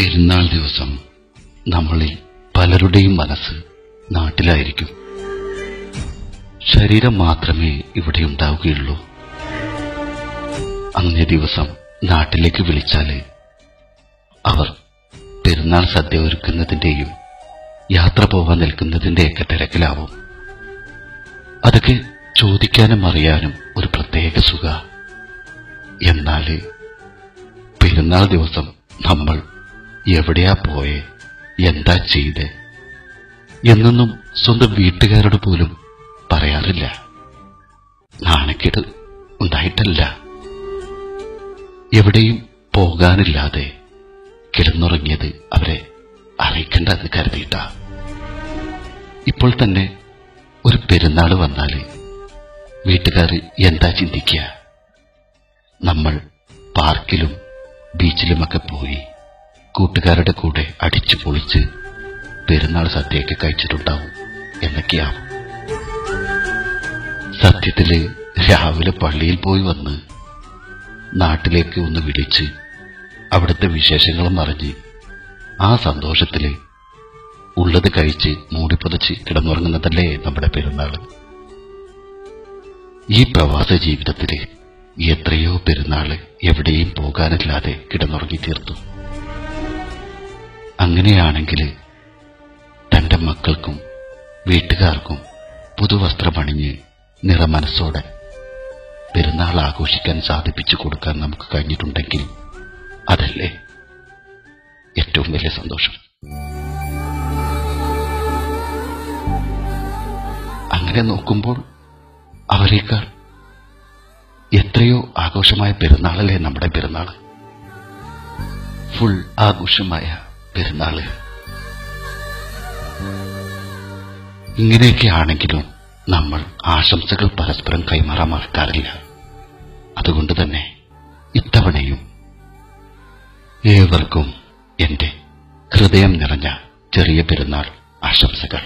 പെരുന്നാൾ ദിവസം നമ്മളിൽ പലരുടെയും മനസ്സ് നാട്ടിലായിരിക്കും. ശരീരം മാത്രമേ ഇവിടെ ഉണ്ടാവുകയുള്ളൂ. അന്നേ ദിവസം നാട്ടിലേക്ക് വിളിച്ചാല് അവർ പെരുന്നാൾ സദ്യ ഒരുക്കുന്നതിന്റെയും യാത്ര പോകാൻ നിൽക്കുന്നതിന്റെയൊക്കെ തിരക്കിലാവും. അതൊക്കെ ചോദിക്കാനും അറിയാനും ഒരു പ്രത്യേക സുഖ. എന്നാല് പെരുന്നാൾ ദിവസം നമ്മൾ എവിടെയാ പോയെ, എന്താ ചെയ്തേ എന്നൊന്നും സ്വന്തം വീട്ടുകാരോട് പോലും പറയാറില്ല. നാണക്കേട് ഉണ്ടായിട്ടല്ല, എവിടെയും പോകാനില്ലാതെ കിടന്നുറങ്ങിയത് അവരെ അറിയിക്കണ്ട എന്ന് കരുതിയിട്ട. ഇപ്പോൾ തന്നെ ഒരു പെരുന്നാൾ വന്നാല് വീട്ടുകാർ എന്താ ചിന്തിക്കുക? നമ്മൾ പാർക്കിലും ബീച്ചിലുമൊക്കെ പോയി കൂട്ടുകാരുടെ കൂടെ അടിച്ചു പൊളിച്ച് പെരുന്നാൾ സദ്യയൊക്കെ കഴിച്ചിട്ടുണ്ടാവും എന്നൊക്കെയാവും. സത്യത്തില് രാവിലെ പള്ളിയിൽ പോയി വന്ന് നാട്ടിലേക്ക് ഒന്ന് വിളിച്ച് അവിടുത്തെ വിശേഷങ്ങളും അറിഞ്ഞ് ആ സന്തോഷത്തില് ഉള്ളത് കഴിച്ച് മൂടിപ്പൊതച്ച് കിടന്നുറങ്ങുന്നതല്ലേ നമ്മുടെ പെരുന്നാൾ. ഈ പ്രവാസ ജീവിതത്തില് എത്രയോ പെരുന്നാള് എവിടെയും പോകാനില്ലാതെ കിടന്നുറങ്ങി തീർത്തു. അങ്ങനെയാണെങ്കിൽ തന്റെ മക്കൾക്കും വീട്ടുകാർക്കും പുതുവസ്ത്രമണിഞ്ഞ് നിറമനസ്സോടെ പെരുന്നാൾ ആഘോഷിക്കാൻ സാധിപ്പിച്ചു കൊടുക്കാൻ നമുക്ക് കഴിഞ്ഞിട്ടുണ്ടെങ്കിൽ അതല്ലേ ഏറ്റവും വലിയ സന്തോഷം. അങ്ങനെ നോക്കുമ്പോൾ അവരേക്കാൾ എത്രയോ ആഘോഷമായ പെരുന്നാളല്ലേ നമ്മുടെ പെരുന്നാള്. ഫുൾ ആഘോഷമായ പെരുന്നാള്. ഇങ്ങനെയൊക്കെ ആണെങ്കിലും നമ്മൾ ആശംസകൾ പരസ്പരം കൈമാറാൻ മറക്കാറില്ല. അതുകൊണ്ട് തന്നെ ഇത്തവണയും ഏവർക്കും എന്റെ ഹൃദയം നിറഞ്ഞ ചെറിയ പെരുന്നാൾ ആശംസകൾ.